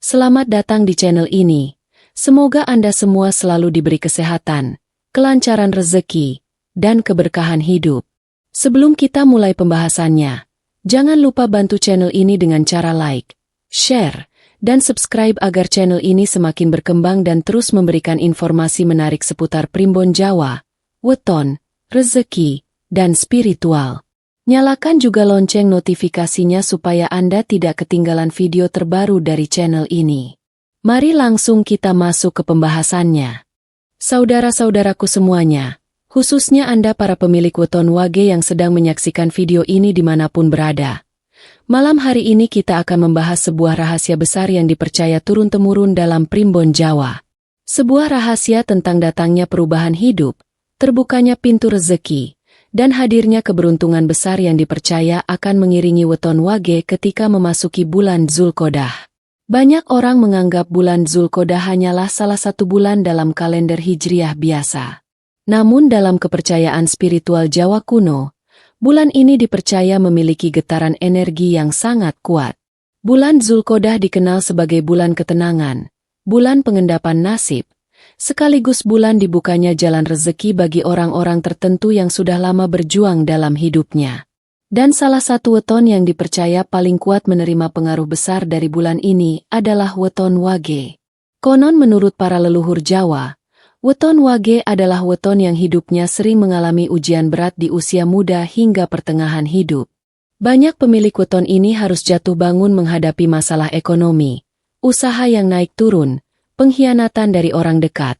Selamat datang di channel ini. Semoga Anda semua selalu diberi kesehatan, kelancaran rezeki, dan keberkahan hidup. Sebelum kita mulai pembahasannya, jangan lupa bantu channel ini dengan cara like, share, dan subscribe agar channel ini semakin berkembang dan terus memberikan informasi menarik seputar Primbon Jawa, weton, rezeki, dan spiritual. Nyalakan juga lonceng notifikasinya supaya Anda tidak ketinggalan video terbaru dari channel ini. Mari langsung kita masuk ke pembahasannya. Saudara-saudaraku semuanya, khususnya Anda para pemilik weton wage yang sedang menyaksikan video ini dimanapun berada. Malam hari ini kita akan membahas sebuah rahasia besar yang dipercaya turun-temurun dalam Primbon Jawa. Sebuah rahasia tentang datangnya perubahan hidup, terbukanya pintu rezeki, dan hadirnya keberuntungan besar yang dipercaya akan mengiringi weton wage ketika memasuki bulan Zulkodah. Banyak orang menganggap bulan Zulkodah hanyalah salah satu bulan dalam kalender Hijriah biasa. Namun dalam kepercayaan spiritual Jawa kuno, bulan ini dipercaya memiliki getaran energi yang sangat kuat. Bulan Zulkodah dikenal sebagai bulan ketenangan, bulan pengendapan nasib, sekaligus bulan dibukanya jalan rezeki bagi orang-orang tertentu yang sudah lama berjuang dalam hidupnya. Dan salah satu weton yang dipercaya paling kuat menerima pengaruh besar dari bulan ini adalah weton wage. Konon menurut para leluhur Jawa, weton wage adalah weton yang hidupnya sering mengalami ujian berat di usia muda hingga pertengahan hidup. Banyak pemilik weton ini harus jatuh bangun menghadapi masalah ekonomi, usaha yang naik turun, pengkhianatan dari orang dekat,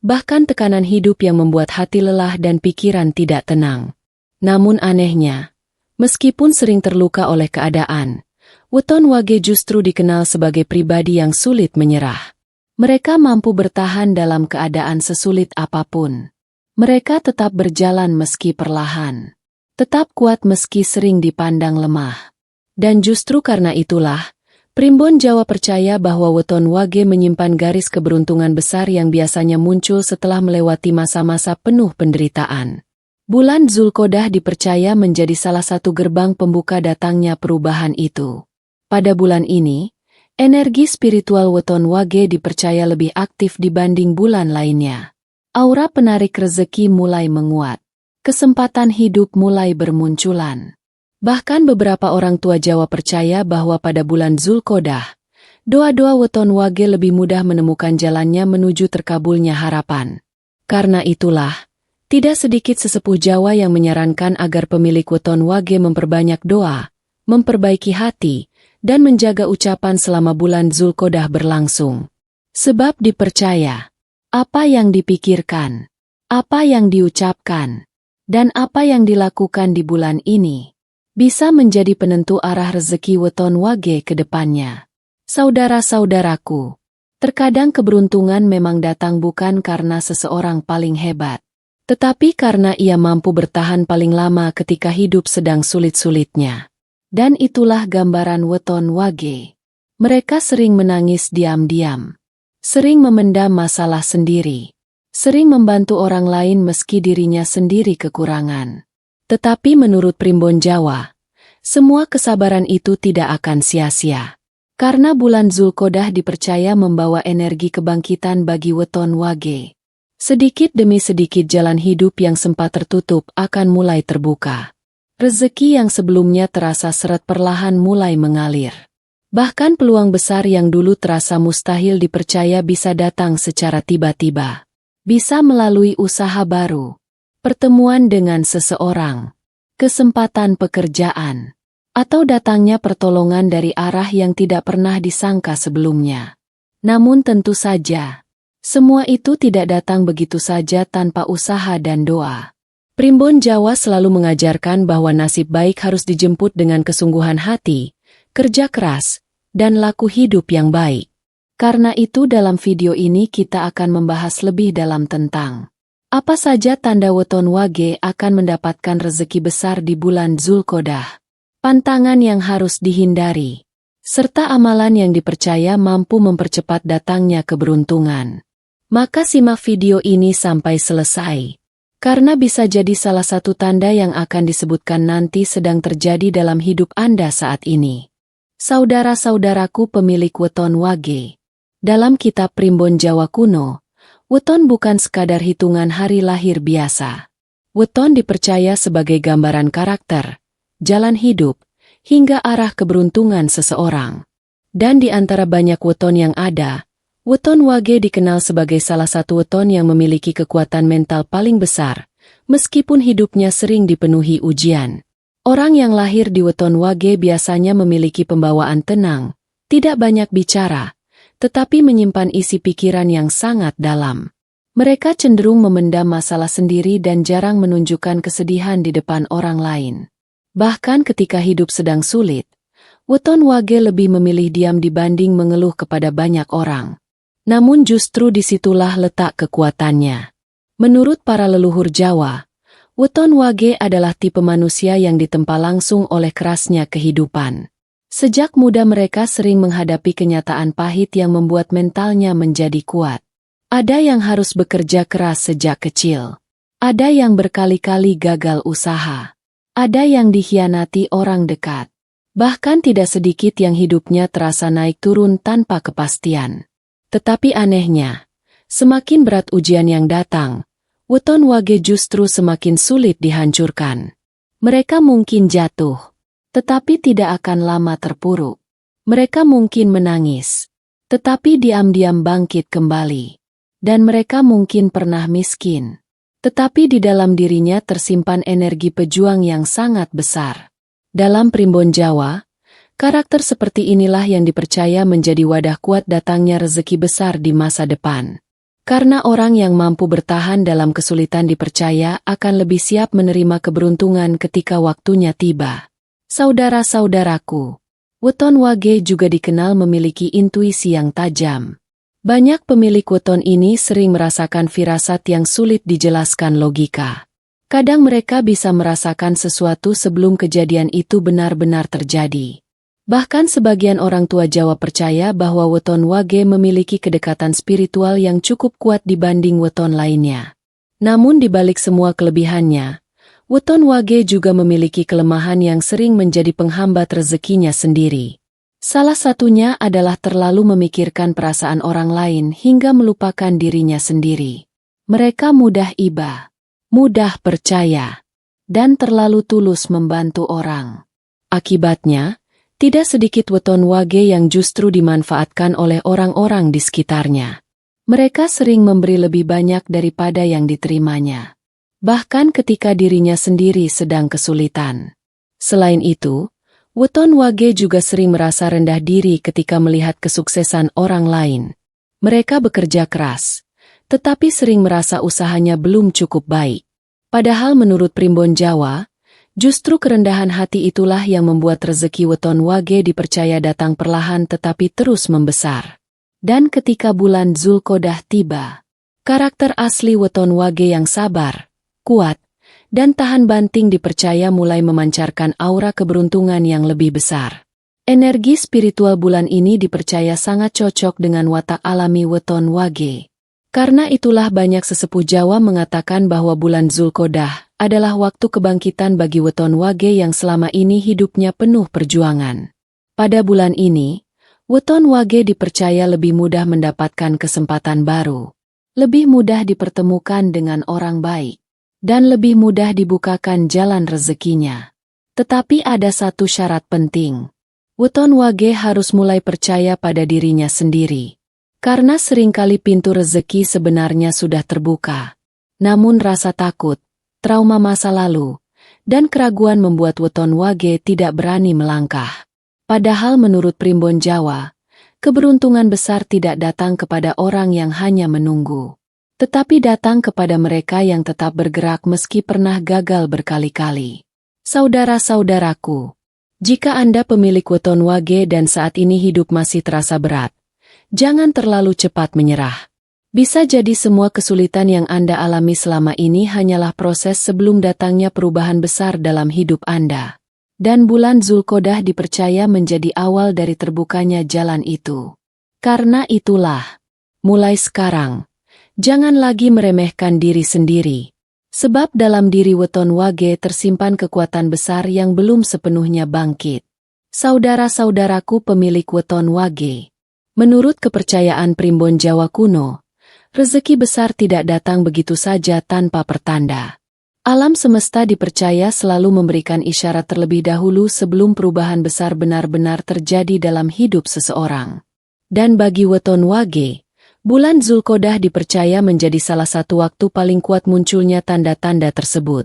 bahkan tekanan hidup yang membuat hati lelah dan pikiran tidak tenang. Namun anehnya, meskipun sering terluka oleh keadaan, weton wage justru dikenal sebagai pribadi yang sulit menyerah. Mereka mampu bertahan dalam keadaan sesulit apapun. Mereka tetap berjalan meski perlahan, tetap kuat meski sering dipandang lemah. Dan justru karena itulah, Primbon Jawa percaya bahwa weton wage menyimpan garis keberuntungan besar yang biasanya muncul setelah melewati masa-masa penuh penderitaan. Bulan Zulkodah dipercaya menjadi salah satu gerbang pembuka datangnya perubahan itu. Pada bulan ini, energi spiritual weton wage dipercaya lebih aktif dibanding bulan lainnya. Aura penarik rezeki mulai menguat. Kesempatan hidup mulai bermunculan. Bahkan beberapa orang tua Jawa percaya bahwa pada bulan Zulkodah, doa-doa weton wage lebih mudah menemukan jalannya menuju terkabulnya harapan. Karena itulah, tidak sedikit sesepuh Jawa yang menyarankan agar pemilik weton wage memperbanyak doa, memperbaiki hati, dan menjaga ucapan selama bulan Zulkodah berlangsung. Sebab dipercaya, apa yang dipikirkan, apa yang diucapkan, dan apa yang dilakukan di bulan ini bisa menjadi penentu arah rezeki weton wage ke depannya. Saudara-saudaraku, terkadang keberuntungan memang datang bukan karena seseorang paling hebat, tetapi karena ia mampu bertahan paling lama ketika hidup sedang sulit-sulitnya. Dan itulah gambaran weton wage. Mereka sering menangis diam-diam, sering memendam masalah sendiri, sering membantu orang lain meski dirinya sendiri kekurangan. Tetapi menurut Primbon Jawa, semua kesabaran itu tidak akan sia-sia. Karena bulan Zulkodah dipercaya membawa energi kebangkitan bagi weton wage. Sedikit demi sedikit jalan hidup yang sempat tertutup akan mulai terbuka. Rezeki yang sebelumnya terasa seret perlahan mulai mengalir. Bahkan peluang besar yang dulu terasa mustahil dipercaya bisa datang secara tiba-tiba. Bisa melalui usaha baru, pertemuan dengan seseorang, kesempatan pekerjaan, atau datangnya pertolongan dari arah yang tidak pernah disangka sebelumnya. Namun tentu saja, semua itu tidak datang begitu saja tanpa usaha dan doa. Primbon Jawa selalu mengajarkan bahwa nasib baik harus dijemput dengan kesungguhan hati, kerja keras, dan laku hidup yang baik. Karena itu dalam video ini kita akan membahas lebih dalam tentang apa saja tanda weton wage akan mendapatkan rezeki besar di bulan Zulkodah, pantangan yang harus dihindari, serta amalan yang dipercaya mampu mempercepat datangnya keberuntungan. Maka simak video ini sampai selesai, karena bisa jadi salah satu tanda yang akan disebutkan nanti sedang terjadi dalam hidup Anda saat ini. Saudara-saudaraku pemilik weton wage. Dalam kitab Primbon Jawa kuno, weton bukan sekadar hitungan hari lahir biasa. Weton dipercaya sebagai gambaran karakter, jalan hidup, hingga arah keberuntungan seseorang. Dan di antara banyak weton yang ada, weton wage dikenal sebagai salah satu weton yang memiliki kekuatan mental paling besar, meskipun hidupnya sering dipenuhi ujian. Orang yang lahir di weton wage biasanya memiliki pembawaan tenang, tidak banyak bicara, tetapi menyimpan isi pikiran yang sangat dalam. Mereka cenderung memendam masalah sendiri dan jarang menunjukkan kesedihan di depan orang lain. Bahkan ketika hidup sedang sulit, weton wage lebih memilih diam dibanding mengeluh kepada banyak orang. Namun justru disitulah letak kekuatannya. Menurut para leluhur Jawa, weton wage adalah tipe manusia yang ditempa langsung oleh kerasnya kehidupan. Sejak muda mereka sering menghadapi kenyataan pahit yang membuat mentalnya menjadi kuat. Ada yang harus bekerja keras sejak kecil. Ada yang berkali-kali gagal usaha. Ada yang dikhianati orang dekat. Bahkan tidak sedikit yang hidupnya terasa naik turun tanpa kepastian. Tetapi anehnya, semakin berat ujian yang datang, weton wage justru semakin sulit dihancurkan. Mereka mungkin jatuh, tetapi tidak akan lama terpuruk. Mereka mungkin menangis, tetapi diam-diam bangkit kembali. Dan mereka mungkin pernah miskin, tetapi di dalam dirinya tersimpan energi pejuang yang sangat besar. Dalam Primbon Jawa, karakter seperti inilah yang dipercaya menjadi wadah kuat datangnya rezeki besar di masa depan. Karena orang yang mampu bertahan dalam kesulitan dipercaya akan lebih siap menerima keberuntungan ketika waktunya tiba. Saudara-saudaraku, weton wage juga dikenal memiliki intuisi yang tajam. Banyak pemilik weton ini sering merasakan firasat yang sulit dijelaskan logika. Kadang mereka bisa merasakan sesuatu sebelum kejadian itu benar-benar terjadi. Bahkan sebagian orang tua Jawa percaya bahwa weton wage memiliki kedekatan spiritual yang cukup kuat dibanding weton lainnya. Namun di balik semua kelebihannya, weton wage juga memiliki kelemahan yang sering menjadi penghambat rezekinya sendiri. Salah satunya adalah terlalu memikirkan perasaan orang lain hingga melupakan dirinya sendiri. Mereka mudah iba, mudah percaya, dan terlalu tulus membantu orang. Akibatnya, tidak sedikit weton wage yang justru dimanfaatkan oleh orang-orang di sekitarnya. Mereka sering memberi lebih banyak daripada yang diterimanya. Bahkan ketika dirinya sendiri sedang kesulitan. Selain itu, weton wage juga sering merasa rendah diri ketika melihat kesuksesan orang lain. Mereka bekerja keras, tetapi sering merasa usahanya belum cukup baik. Padahal menurut Primbon Jawa, justru kerendahan hati itulah yang membuat rezeki weton wage dipercaya datang perlahan tetapi terus membesar. Dan ketika bulan Zulkodah tiba, karakter asli weton wage yang sabar, kuat, dan tahan banting dipercaya mulai memancarkan aura keberuntungan yang lebih besar. Energi spiritual bulan ini dipercaya sangat cocok dengan watak alami weton wage. Karena itulah banyak sesepuh Jawa mengatakan bahwa bulan Zulkodah adalah waktu kebangkitan bagi weton wage yang selama ini hidupnya penuh perjuangan. Pada bulan ini, weton wage dipercaya lebih mudah mendapatkan kesempatan baru, lebih mudah dipertemukan dengan orang baik, dan lebih mudah dibukakan jalan rezekinya. Tetapi ada satu syarat penting. Weton wage harus mulai percaya pada dirinya sendiri. Karena seringkali pintu rezeki sebenarnya sudah terbuka. Namun rasa takut, trauma masa lalu, dan keraguan membuat weton wage tidak berani melangkah. Padahal menurut Primbon Jawa, keberuntungan besar tidak datang kepada orang yang hanya menunggu, tetapi datang kepada mereka yang tetap bergerak meski pernah gagal berkali-kali. Saudara-saudaraku, jika Anda pemilik weton wage dan saat ini hidup masih terasa berat, jangan terlalu cepat menyerah. Bisa jadi semua kesulitan yang Anda alami selama ini hanyalah proses sebelum datangnya perubahan besar dalam hidup Anda. Dan bulan Zulkodah dipercaya menjadi awal dari terbukanya jalan itu. Karena itulah, mulai sekarang, jangan lagi meremehkan diri sendiri. Sebab dalam diri weton wage tersimpan kekuatan besar yang belum sepenuhnya bangkit. Saudara-saudaraku pemilik weton wage. Menurut kepercayaan primbon Jawa kuno, rezeki besar tidak datang begitu saja tanpa pertanda. Alam semesta dipercaya selalu memberikan isyarat terlebih dahulu sebelum perubahan besar benar-benar terjadi dalam hidup seseorang. Dan bagi weton wage, bulan Zulkodah dipercaya menjadi salah satu waktu paling kuat munculnya tanda-tanda tersebut.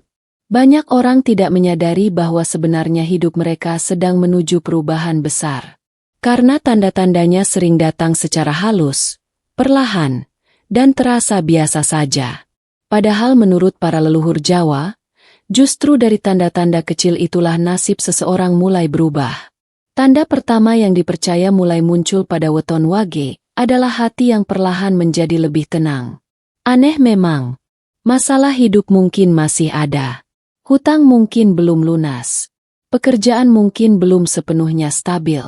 Banyak orang tidak menyadari bahwa sebenarnya hidup mereka sedang menuju perubahan besar. Karena tanda-tandanya sering datang secara halus, perlahan, dan terasa biasa saja. Padahal menurut para leluhur Jawa, justru dari tanda-tanda kecil itulah nasib seseorang mulai berubah. Tanda pertama yang dipercaya mulai muncul pada weton wage adalah hati yang perlahan menjadi lebih tenang. Aneh memang, masalah hidup mungkin masih ada. Hutang mungkin belum lunas. Pekerjaan mungkin belum sepenuhnya stabil.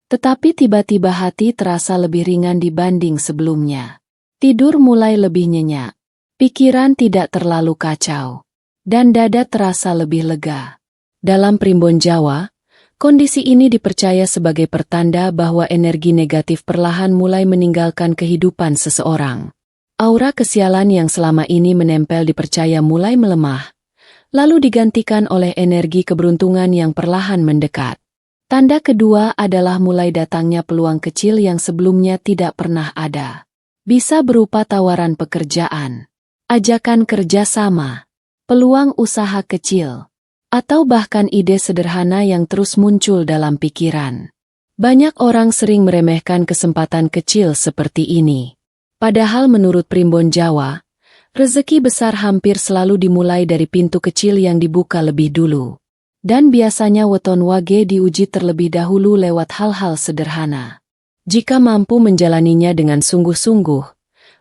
Tetapi tiba-tiba hati terasa lebih ringan dibanding sebelumnya. Tidur mulai lebih nyenyak. Pikiran tidak terlalu kacau. Dan dada terasa lebih lega. Dalam primbon Jawa, kondisi ini dipercaya sebagai pertanda bahwa energi negatif perlahan mulai meninggalkan kehidupan seseorang. Aura kesialan yang selama ini menempel dipercaya mulai melemah, lalu digantikan oleh energi keberuntungan yang perlahan mendekat. Tanda kedua adalah mulai datangnya peluang kecil yang sebelumnya tidak pernah ada. Bisa berupa tawaran pekerjaan, ajakan kerjasama, peluang usaha kecil, atau bahkan ide sederhana yang terus muncul dalam pikiran. Banyak orang sering meremehkan kesempatan kecil seperti ini. Padahal menurut primbon Jawa, rezeki besar hampir selalu dimulai dari pintu kecil yang dibuka lebih dulu. Dan biasanya weton wage diuji terlebih dahulu lewat hal-hal sederhana. Jika mampu menjalaninya dengan sungguh-sungguh,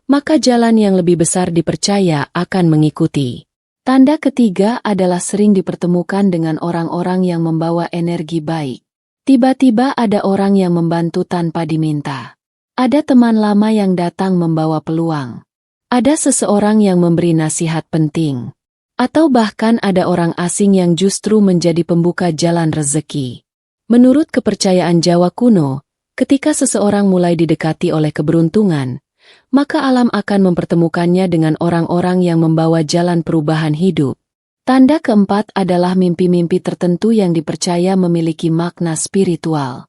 maka jalan yang lebih besar dipercaya akan mengikuti. Tanda ketiga adalah sering dipertemukan dengan orang-orang yang membawa energi baik. Tiba-tiba ada orang yang membantu tanpa diminta. Ada teman lama yang datang membawa peluang. Ada seseorang yang memberi nasihat penting. Atau bahkan ada orang asing yang justru menjadi pembuka jalan rezeki. Menurut kepercayaan Jawa kuno, ketika seseorang mulai didekati oleh keberuntungan, maka alam akan mempertemukannya dengan orang-orang yang membawa jalan perubahan hidup. Tanda keempat adalah mimpi-mimpi tertentu yang dipercaya memiliki makna spiritual.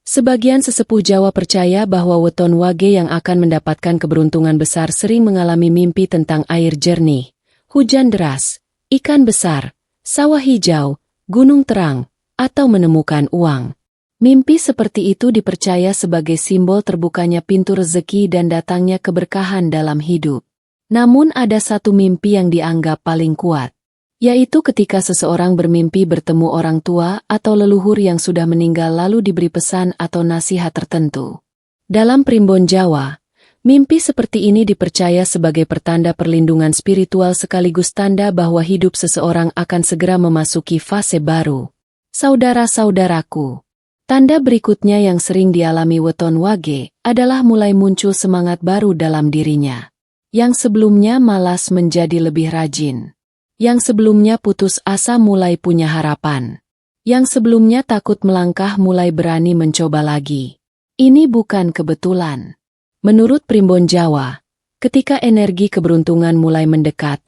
Sebagian sesepuh Jawa percaya bahwa weton wage yang akan mendapatkan keberuntungan besar sering mengalami mimpi tentang air jernih, hujan deras, ikan besar, sawah hijau, gunung terang, atau menemukan uang. Mimpi seperti itu dipercaya sebagai simbol terbukanya pintu rezeki dan datangnya keberkahan dalam hidup. Namun ada satu mimpi yang dianggap paling kuat, yaitu ketika seseorang bermimpi bertemu orang tua atau leluhur yang sudah meninggal lalu diberi pesan atau nasihat tertentu. Dalam primbon Jawa, mimpi seperti ini dipercaya sebagai pertanda perlindungan spiritual sekaligus tanda bahwa hidup seseorang akan segera memasuki fase baru. Saudara-saudaraku, tanda berikutnya yang sering dialami weton wage adalah mulai muncul semangat baru dalam dirinya. Yang sebelumnya malas menjadi lebih rajin. Yang sebelumnya putus asa mulai punya harapan. Yang sebelumnya takut melangkah mulai berani mencoba lagi. Ini bukan kebetulan. Menurut primbon Jawa, ketika energi keberuntungan mulai mendekat,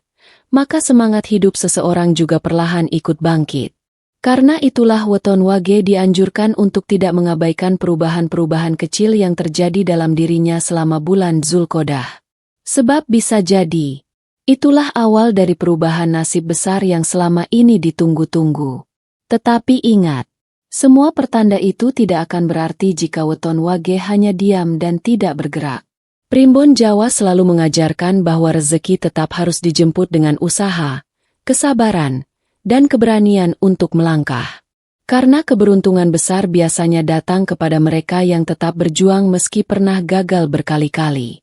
maka semangat hidup seseorang juga perlahan ikut bangkit. Karena itulah weton wage dianjurkan untuk tidak mengabaikan perubahan-perubahan kecil yang terjadi dalam dirinya selama bulan Zulkodah. Sebab bisa jadi, itulah awal dari perubahan nasib besar yang selama ini ditunggu-tunggu. Tetapi ingat, semua pertanda itu tidak akan berarti jika weton wage hanya diam dan tidak bergerak. Primbon Jawa selalu mengajarkan bahwa rezeki tetap harus dijemput dengan usaha, kesabaran, dan keberanian untuk melangkah. Karena keberuntungan besar biasanya datang kepada mereka yang tetap berjuang meski pernah gagal berkali-kali.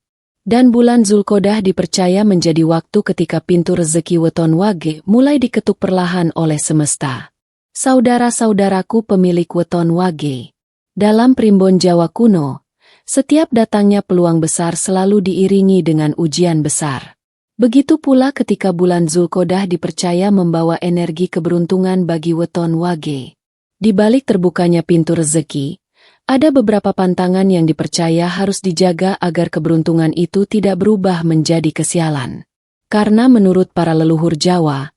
Dan bulan Zulkodah dipercaya menjadi waktu ketika pintu rezeki weton wage mulai diketuk perlahan oleh semesta. Saudara-saudaraku pemilik weton wage, dalam primbon Jawa kuno, setiap datangnya peluang besar selalu diiringi dengan ujian besar. Begitu pula ketika bulan Zulkodah dipercaya membawa energi keberuntungan bagi weton wage. Di balik terbukanya pintu rezeki, ada beberapa pantangan yang dipercaya harus dijaga agar keberuntungan itu tidak berubah menjadi kesialan. Karena menurut para leluhur Jawa,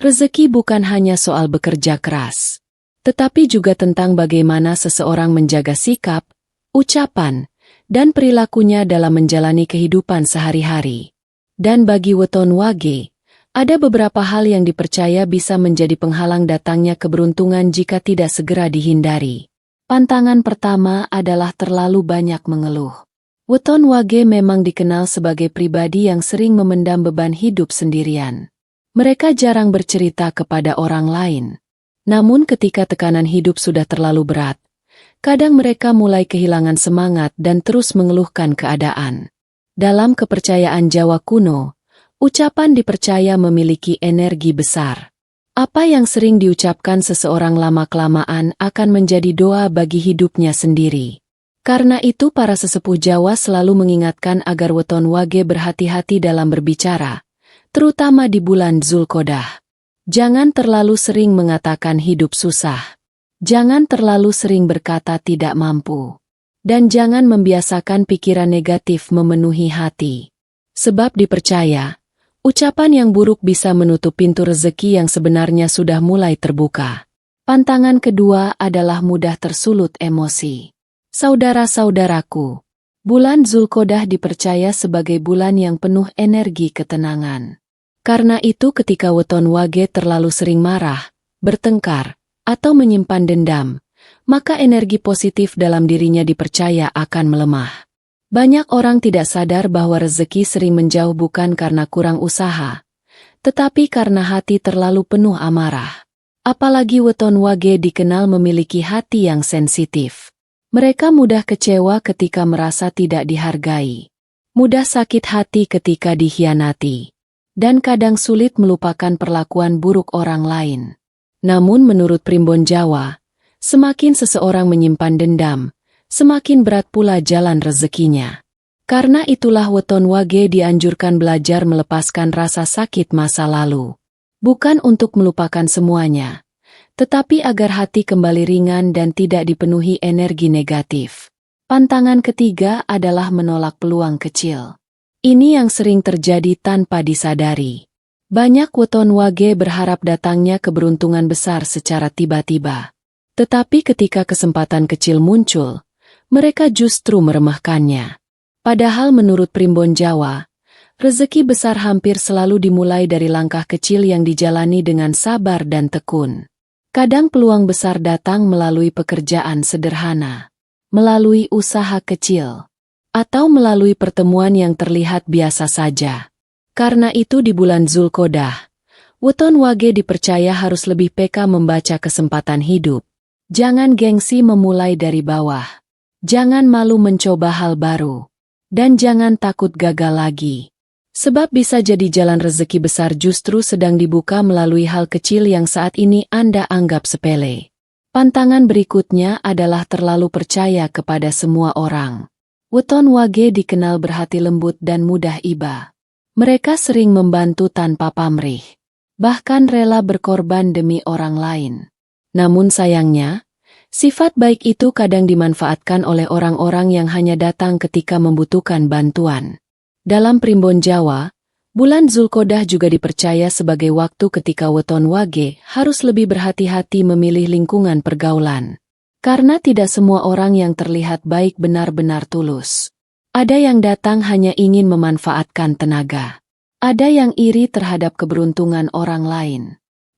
rezeki bukan hanya soal bekerja keras, tetapi juga tentang bagaimana seseorang menjaga sikap, ucapan, dan perilakunya dalam menjalani kehidupan sehari-hari. Dan bagi Weton Wage, ada beberapa hal yang dipercaya bisa menjadi penghalang datangnya keberuntungan jika tidak segera dihindari. Pantangan pertama adalah terlalu banyak mengeluh. Weton Wage memang dikenal sebagai pribadi yang sering memendam beban hidup sendirian. Mereka jarang bercerita kepada orang lain. Namun ketika tekanan hidup sudah terlalu berat, kadang mereka mulai kehilangan semangat dan terus mengeluhkan keadaan. Dalam kepercayaan Jawa kuno, ucapan dipercaya memiliki energi besar. Apa yang sering diucapkan seseorang lama-kelamaan akan menjadi doa bagi hidupnya sendiri. Karena itu para sesepuh Jawa selalu mengingatkan agar Weton Wage berhati-hati dalam berbicara, terutama di bulan Zulkodah. Jangan terlalu sering mengatakan hidup susah. Jangan terlalu sering berkata tidak mampu. Dan jangan membiasakan pikiran negatif memenuhi hati. Sebab dipercaya, ucapan yang buruk bisa menutup pintu rezeki yang sebenarnya sudah mulai terbuka. Pantangan kedua adalah mudah tersulut emosi. Saudara-saudaraku, bulan Zulkodah dipercaya sebagai bulan yang penuh energi ketenangan. Karena itu ketika Weton Wage terlalu sering marah, bertengkar, atau menyimpan dendam, maka energi positif dalam dirinya dipercaya akan melemah. Banyak orang tidak sadar bahwa rezeki sering menjauh bukan karena kurang usaha, tetapi karena hati terlalu penuh amarah. Apalagi Weton Wage dikenal memiliki hati yang sensitif. Mereka mudah kecewa ketika merasa tidak dihargai, mudah sakit hati ketika dikhianati, dan kadang sulit melupakan perlakuan buruk orang lain. Namun menurut primbon Jawa, semakin seseorang menyimpan dendam, semakin berat pula jalan rezekinya. Karena itulah Weton Wage dianjurkan belajar melepaskan rasa sakit masa lalu. Bukan untuk melupakan semuanya, tetapi agar hati kembali ringan dan tidak dipenuhi energi negatif. Pantangan ketiga adalah menolak peluang kecil. Ini yang sering terjadi tanpa disadari. Banyak Weton Wage berharap datangnya keberuntungan besar secara tiba-tiba. Tetapi ketika kesempatan kecil muncul, mereka justru meremehkannya. Padahal menurut primbon Jawa, rezeki besar hampir selalu dimulai dari langkah kecil yang dijalani dengan sabar dan tekun. Kadang peluang besar datang melalui pekerjaan sederhana, melalui usaha kecil, atau melalui pertemuan yang terlihat biasa saja. Karena itu di bulan Zulkodah, Weton Wage dipercaya harus lebih peka membaca kesempatan hidup. Jangan gengsi memulai dari bawah. Jangan malu mencoba hal baru. Dan jangan takut gagal lagi. Sebab bisa jadi jalan rezeki besar justru sedang dibuka melalui hal kecil yang saat ini Anda anggap sepele. Pantangan berikutnya adalah terlalu percaya kepada semua orang. Weton Wage dikenal berhati lembut dan mudah iba. Mereka sering membantu tanpa pamrih. Bahkan rela berkorban demi orang lain. Namun sayangnya, sifat baik itu kadang dimanfaatkan oleh orang-orang yang hanya datang ketika membutuhkan bantuan. Dalam primbon Jawa, bulan Zulkodah juga dipercaya sebagai waktu ketika Weton Wage harus lebih berhati-hati memilih lingkungan pergaulan. Karena tidak semua orang yang terlihat baik benar-benar tulus. Ada yang datang hanya ingin memanfaatkan tenaga. Ada yang iri terhadap keberuntungan orang lain.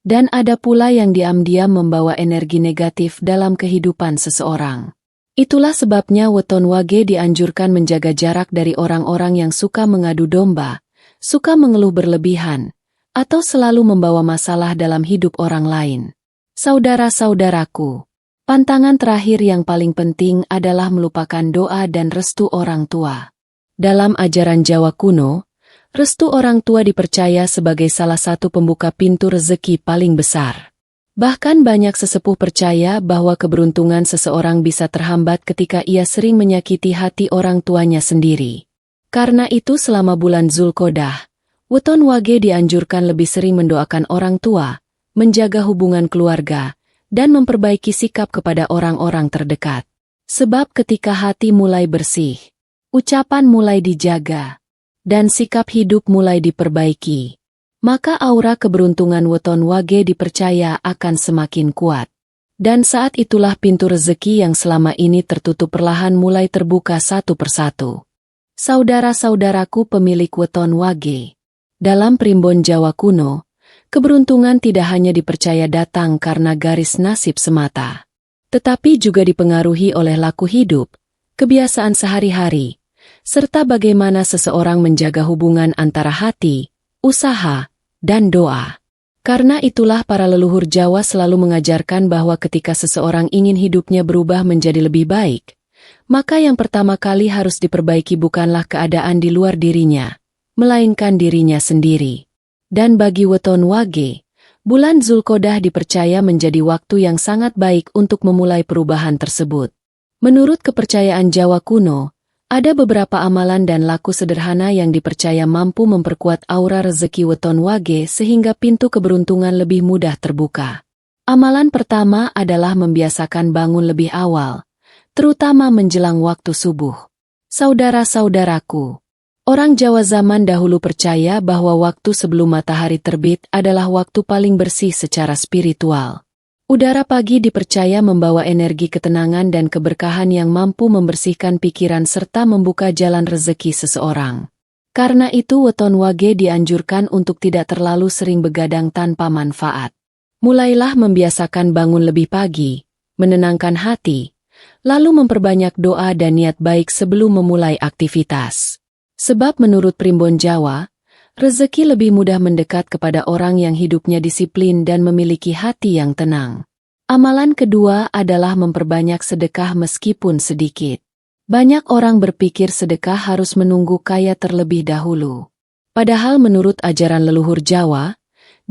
Dan ada pula yang diam-diam membawa energi negatif dalam kehidupan seseorang. Itulah sebabnya Weton Wage dianjurkan menjaga jarak dari orang-orang yang suka mengadu domba, suka mengeluh berlebihan, atau selalu membawa masalah dalam hidup orang lain. Saudara-saudaraku, pantangan terakhir yang paling penting adalah melupakan doa dan restu orang tua. Dalam ajaran Jawa kuno, restu orang tua dipercaya sebagai salah satu pembuka pintu rezeki paling besar. Bahkan banyak sesepuh percaya bahwa keberuntungan seseorang bisa terhambat ketika ia sering menyakiti hati orang tuanya sendiri. Karena itu selama bulan Zulkodah, Weton Wage dianjurkan lebih sering mendoakan orang tua, menjaga hubungan keluarga, dan memperbaiki sikap kepada orang-orang terdekat. Sebab ketika hati mulai bersih, ucapan mulai dijaga, dan sikap hidup mulai diperbaiki, maka aura keberuntungan weton wage dipercaya akan semakin kuat. Dan saat itulah pintu rezeki yang selama ini tertutup perlahan mulai terbuka satu persatu. Saudara-saudaraku pemilik weton wage, dalam primbon Jawa kuno, keberuntungan tidak hanya dipercaya datang karena garis nasib semata, tetapi juga dipengaruhi oleh laku hidup, kebiasaan sehari-hari, serta bagaimana seseorang menjaga hubungan antara hati, usaha, dan doa. Karena itulah para leluhur Jawa selalu mengajarkan bahwa ketika seseorang ingin hidupnya berubah menjadi lebih baik, maka yang pertama kali harus diperbaiki bukanlah keadaan di luar dirinya, melainkan dirinya sendiri. Dan bagi weton wage, bulan Zulkodah dipercaya menjadi waktu yang sangat baik untuk memulai perubahan tersebut. Menurut kepercayaan Jawa kuno, ada beberapa amalan dan laku sederhana yang dipercaya mampu memperkuat aura rezeki weton wage sehingga pintu keberuntungan lebih mudah terbuka. Amalan pertama adalah membiasakan bangun lebih awal, terutama menjelang waktu subuh. Saudara-saudaraku, orang Jawa zaman dahulu percaya bahwa waktu sebelum matahari terbit adalah waktu paling bersih secara spiritual. Udara pagi dipercaya membawa energi ketenangan dan keberkahan yang mampu membersihkan pikiran serta membuka jalan rezeki seseorang. Karena itu weton wage dianjurkan untuk tidak terlalu sering begadang tanpa manfaat. Mulailah membiasakan bangun lebih pagi, menenangkan hati, lalu memperbanyak doa dan niat baik sebelum memulai aktivitas. Sebab menurut primbon Jawa, rezeki lebih mudah mendekat kepada orang yang hidupnya disiplin dan memiliki hati yang tenang. Amalan kedua adalah memperbanyak sedekah meskipun sedikit. Banyak orang berpikir sedekah harus menunggu kaya terlebih dahulu. Padahal menurut ajaran leluhur Jawa,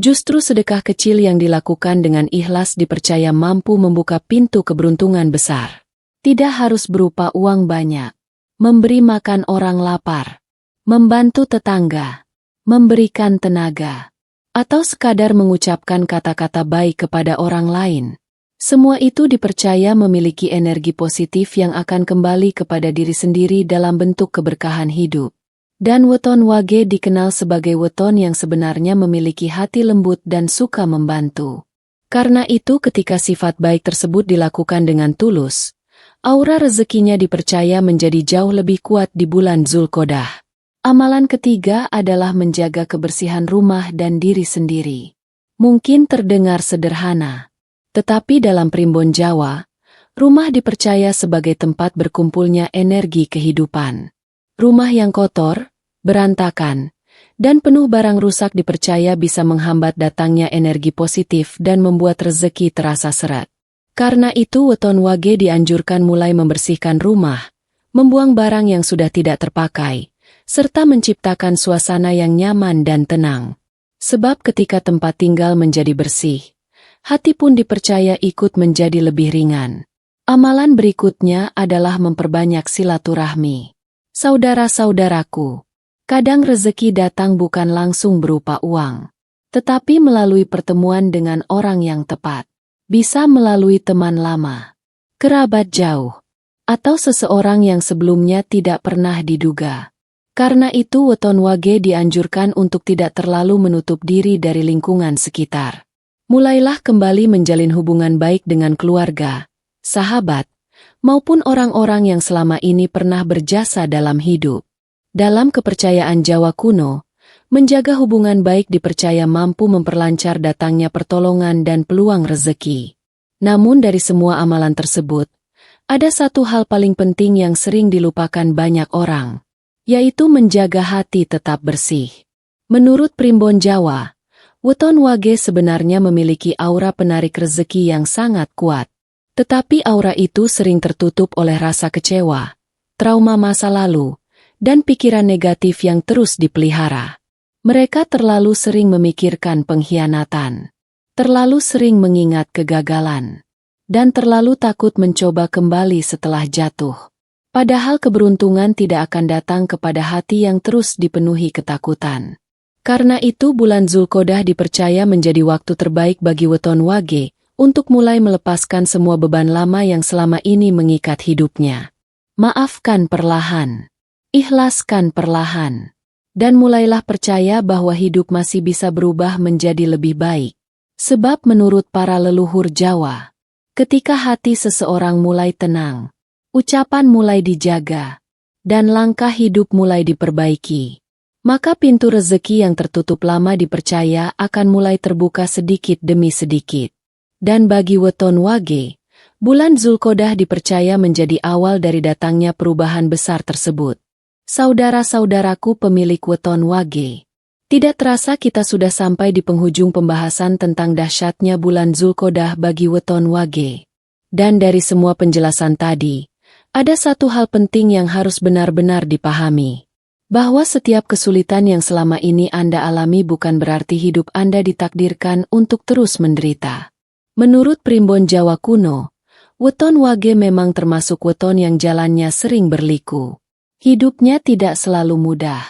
justru sedekah kecil yang dilakukan dengan ikhlas dipercaya mampu membuka pintu keberuntungan besar. Tidak harus berupa uang banyak. Memberi makan orang lapar, membantu tetangga, memberikan tenaga, atau sekadar mengucapkan kata-kata baik kepada orang lain. Semua itu dipercaya memiliki energi positif yang akan kembali kepada diri sendiri dalam bentuk keberkahan hidup. Dan weton wage dikenal sebagai weton yang sebenarnya memiliki hati lembut dan suka membantu. Karena itu ketika sifat baik tersebut dilakukan dengan tulus, aura rezekinya dipercaya menjadi jauh lebih kuat di bulan Zulkodah. Amalan ketiga adalah menjaga kebersihan rumah dan diri sendiri. Mungkin terdengar sederhana, tetapi dalam primbon Jawa, rumah dipercaya sebagai tempat berkumpulnya energi kehidupan. Rumah yang kotor, berantakan, dan penuh barang rusak dipercaya bisa menghambat datangnya energi positif dan membuat rezeki terasa seret. Karena itu weton wage dianjurkan mulai membersihkan rumah, membuang barang yang sudah tidak terpakai, serta menciptakan suasana yang nyaman dan tenang. Sebab ketika tempat tinggal menjadi bersih, hati pun dipercaya ikut menjadi lebih ringan. Amalan berikutnya adalah memperbanyak silaturahmi. Saudara-saudaraku, kadang rezeki datang bukan langsung berupa uang, tetapi melalui pertemuan dengan orang yang tepat. Bisa melalui teman lama, kerabat jauh, atau seseorang yang sebelumnya tidak pernah diduga. Karena itu weton wage dianjurkan untuk tidak terlalu menutup diri dari lingkungan sekitar. Mulailah kembali menjalin hubungan baik dengan keluarga, sahabat, maupun orang-orang yang selama ini pernah berjasa dalam hidup. Dalam kepercayaan Jawa kuno, menjaga hubungan baik dipercaya mampu memperlancar datangnya pertolongan dan peluang rezeki. Namun dari semua amalan tersebut, ada satu hal paling penting yang sering dilupakan banyak orang, yaitu menjaga hati tetap bersih. Menurut primbon Jawa, weton wage sebenarnya memiliki aura penarik rezeki yang sangat kuat. Tetapi aura itu sering tertutup oleh rasa kecewa, trauma masa lalu, dan pikiran negatif yang terus dipelihara. Mereka terlalu sering memikirkan pengkhianatan, terlalu sering mengingat kegagalan, dan terlalu takut mencoba kembali setelah jatuh. Padahal keberuntungan tidak akan datang kepada hati yang terus dipenuhi ketakutan. Karena itu bulan Zulkodah dipercaya menjadi waktu terbaik bagi weton wage untuk mulai melepaskan semua beban lama yang selama ini mengikat hidupnya. Maafkan perlahan, ikhlaskan perlahan, dan mulailah percaya bahwa hidup masih bisa berubah menjadi lebih baik. Sebab menurut para leluhur Jawa, ketika hati seseorang mulai tenang, ucapan mulai dijaga, dan langkah hidup mulai diperbaiki, maka pintu rezeki yang tertutup lama dipercaya akan mulai terbuka sedikit demi sedikit. Dan bagi Weton Wage, bulan Zulkodah dipercaya menjadi awal dari datangnya perubahan besar tersebut. Saudara-saudaraku pemilik Weton Wage, tidak terasa kita sudah sampai di penghujung pembahasan tentang dahsyatnya bulan Zulkodah bagi Weton Wage. Dan dari semua penjelasan tadi, ada satu hal penting yang harus benar-benar dipahami. Bahwa setiap kesulitan yang selama ini Anda alami bukan berarti hidup Anda ditakdirkan untuk terus menderita. Menurut primbon Jawa kuno, Weton Wage memang termasuk weton yang jalannya sering berliku. Hidupnya tidak selalu mudah.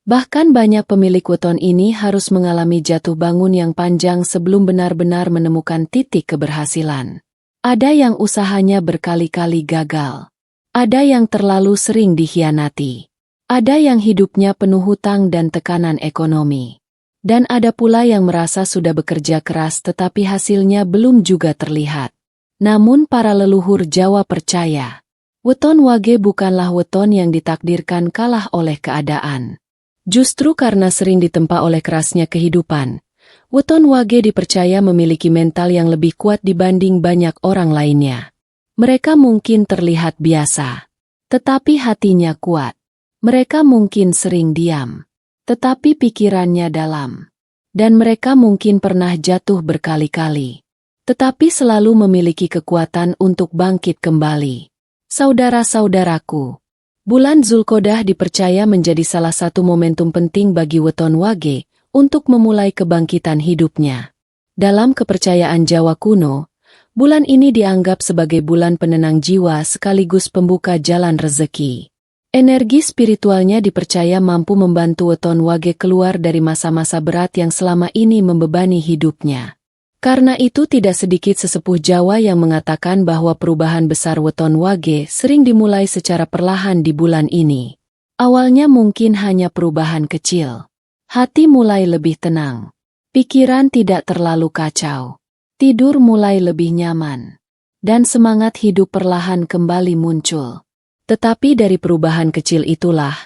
Bahkan banyak pemilik weton ini harus mengalami jatuh bangun yang panjang sebelum benar-benar menemukan titik keberhasilan. Ada yang usahanya berkali-kali gagal. Ada yang terlalu sering dikhianati. Ada yang hidupnya penuh hutang dan tekanan ekonomi. Dan ada pula yang merasa sudah bekerja keras tetapi hasilnya belum juga terlihat. Namun para leluhur Jawa percaya, Weton Wage bukanlah weton yang ditakdirkan kalah oleh keadaan. Justru karena sering ditempa oleh kerasnya kehidupan, Weton Wage dipercaya memiliki mental yang lebih kuat dibanding banyak orang lainnya. Mereka mungkin terlihat biasa, tetapi hatinya kuat. Mereka mungkin sering diam, tetapi pikirannya dalam. Dan mereka mungkin pernah jatuh berkali-kali, tetapi selalu memiliki kekuatan untuk bangkit kembali. Saudara-saudaraku, bulan Zulkodah dipercaya menjadi salah satu momentum penting bagi Weton Wage untuk memulai kebangkitan hidupnya. Dalam kepercayaan Jawa kuno, bulan ini dianggap sebagai bulan penenang jiwa sekaligus pembuka jalan rezeki. Energi spiritualnya dipercaya mampu membantu Weton Wage keluar dari masa-masa berat yang selama ini membebani hidupnya. Karena itu tidak sedikit sesepuh Jawa yang mengatakan bahwa perubahan besar Weton Wage sering dimulai secara perlahan di bulan ini. Awalnya mungkin hanya perubahan kecil. Hati mulai lebih tenang. Pikiran tidak terlalu kacau. Tidur mulai lebih nyaman. Dan semangat hidup perlahan kembali muncul. Tetapi dari perubahan kecil itulah,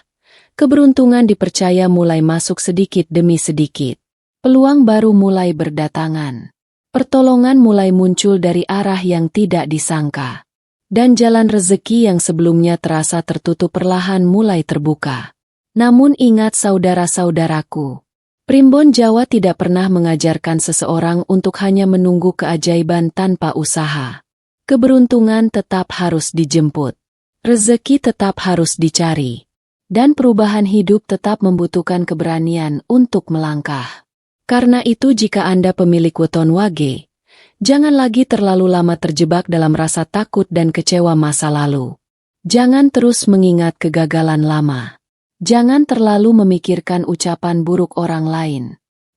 keberuntungan dipercaya mulai masuk sedikit demi sedikit. Peluang baru mulai berdatangan. Pertolongan mulai muncul dari arah yang tidak disangka. Dan jalan rezeki yang sebelumnya terasa tertutup perlahan mulai terbuka. Namun ingat saudara-saudaraku, primbon Jawa tidak pernah mengajarkan seseorang untuk hanya menunggu keajaiban tanpa usaha. Keberuntungan tetap harus dijemput. Rezeki tetap harus dicari. Dan perubahan hidup tetap membutuhkan keberanian untuk melangkah. Karena itu jika Anda pemilik Weton Wage, jangan lagi terlalu lama terjebak dalam rasa takut dan kecewa masa lalu. Jangan terus mengingat kegagalan lama. Jangan terlalu memikirkan ucapan buruk orang lain.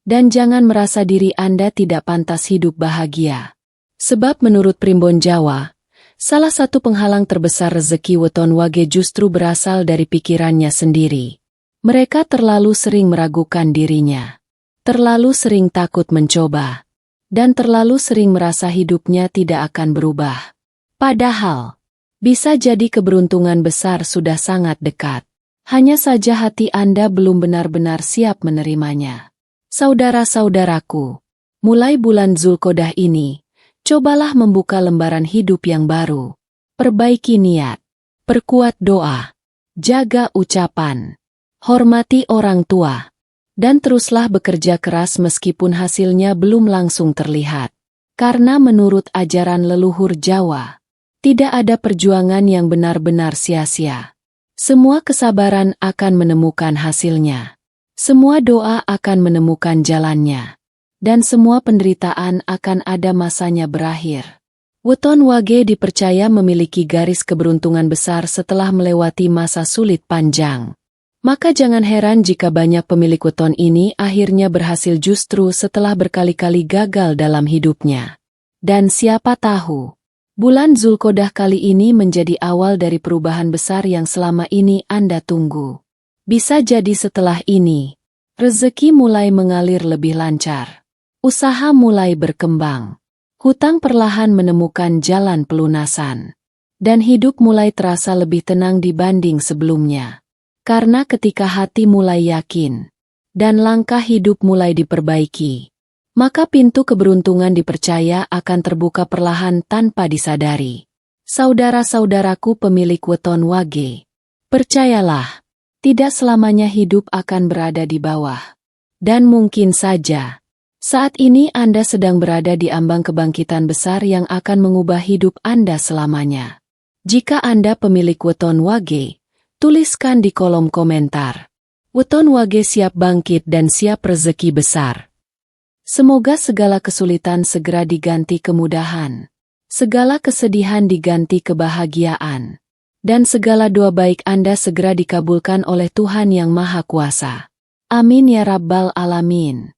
Dan jangan merasa diri Anda tidak pantas hidup bahagia. Sebab menurut primbon Jawa, salah satu penghalang terbesar rezeki Weton Wage justru berasal dari pikirannya sendiri. Mereka terlalu sering meragukan dirinya. Terlalu sering takut mencoba, dan terlalu sering merasa hidupnya tidak akan berubah. Padahal, bisa jadi keberuntungan besar sudah sangat dekat. Hanya saja hati Anda belum benar-benar siap menerimanya. Saudara-saudaraku, mulai bulan Zulkodah ini, cobalah membuka lembaran hidup yang baru. Perbaiki niat, perkuat doa, jaga ucapan, hormati orang tua. Dan teruslah bekerja keras meskipun hasilnya belum langsung terlihat. Karena menurut ajaran leluhur Jawa, tidak ada perjuangan yang benar-benar sia-sia. Semua kesabaran akan menemukan hasilnya. Semua doa akan menemukan jalannya. Dan semua penderitaan akan ada masanya berakhir. Weton Wage dipercaya memiliki garis keberuntungan besar setelah melewati masa sulit panjang. Maka jangan heran jika banyak pemilik weton ini akhirnya berhasil justru setelah berkali-kali gagal dalam hidupnya. Dan siapa tahu, bulan Zulqodah kali ini menjadi awal dari perubahan besar yang selama ini Anda tunggu. Bisa jadi setelah ini, rezeki mulai mengalir lebih lancar. Usaha mulai berkembang. Hutang perlahan menemukan jalan pelunasan. Dan hidup mulai terasa lebih tenang dibanding sebelumnya. Karena ketika hati mulai yakin, dan langkah hidup mulai diperbaiki, maka pintu keberuntungan dipercaya akan terbuka perlahan tanpa disadari. Saudara-saudaraku pemilik weton wage, percayalah, tidak selamanya hidup akan berada di bawah. Dan mungkin saja, saat ini Anda sedang berada di ambang kebangkitan besar yang akan mengubah hidup Anda selamanya. Jika Anda pemilik weton wage, tuliskan di kolom komentar. Weton wage siap bangkit dan siap rezeki besar. Semoga segala kesulitan segera diganti kemudahan. Segala kesedihan diganti kebahagiaan. Dan segala doa baik Anda segera dikabulkan oleh Tuhan Yang Maha Kuasa. Amin ya Rabbal Alamin.